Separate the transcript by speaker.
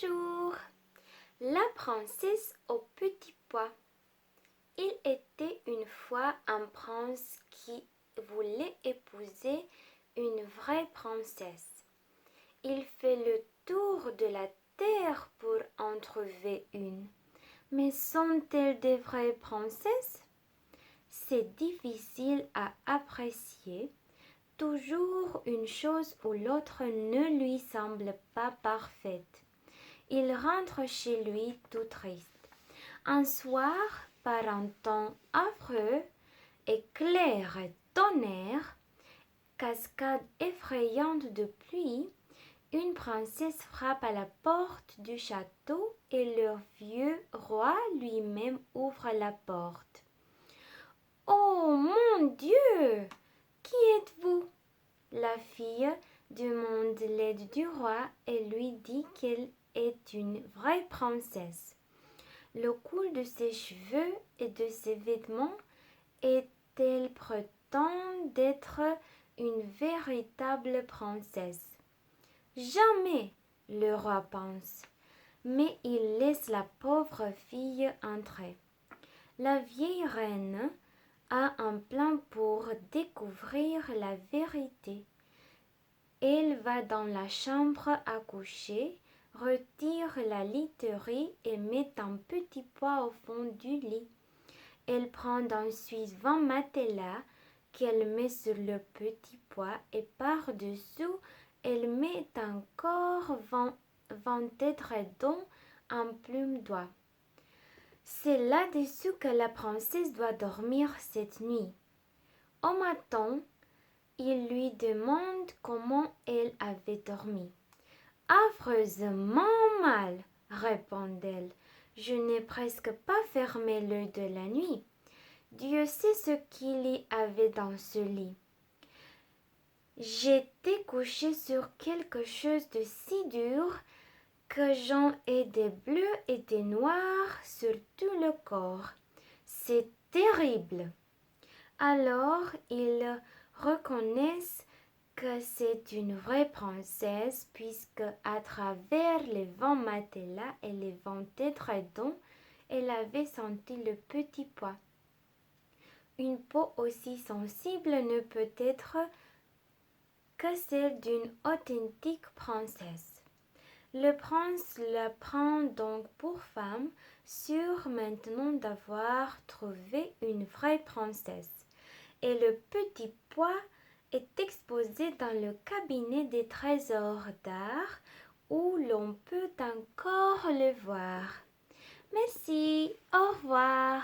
Speaker 1: Bonjour, la princesse au petit pois. Il était une fois un prince qui voulait épouser une vraie princesse. Il fait le tour de la terre pour en trouver une. Mais sont-elles des vraies princesses? C'est difficile à apprécier. Toujours une chose ou l'autre ne lui semble pas parfaite. Il rentre chez lui tout triste. Un soir, par un temps affreux, éclair et tonnerre, cascade effrayante de pluie, une princesse frappe à la porte du château et le vieux roi lui-même ouvre la porte. Oh mon Dieu! Qui êtes-vous? La fille demande l'aide du roi et lui dit qu'elle est une vraie princesse. Le coul de ses cheveux et de ses vêtements et elle prétend d'être une véritable princesse. Jamais, le roi pense, mais il laisse la pauvre fille entrer. La vieille reine a un plan pour découvrir la vérité. Elle va dans la chambre à coucher, retire la literie et met un petit pois au fond du lit. Elle prend ensuite 20 matelas qu'elle met sur le petit pois et par-dessous, elle met encore 20 édredons en plume d'oie. C'est là-dessus que la princesse doit dormir cette nuit. Au matin, il lui demande comment elle avait dormi. Affreusement mal, répond-elle. Je n'ai presque pas fermé l'œil de la nuit. Dieu sait ce qu'il y avait dans ce lit. J'étais couchée sur quelque chose de si dur que j'en ai des bleus et des noirs sur tout le corps. C'est terrible. Alors ils reconnaissent que c'est une vraie princesse puisque à travers les 20 matelas et les 20 édredons, elle avait senti le petit pois. Une peau aussi sensible ne peut être que celle d'une authentique princesse. Le prince la prend donc pour femme, sûr maintenant d'avoir trouvé une vraie princesse. Et le petit pois est exposé dans le cabinet des trésors d'art où l'on peut encore le voir. Merci, au revoir.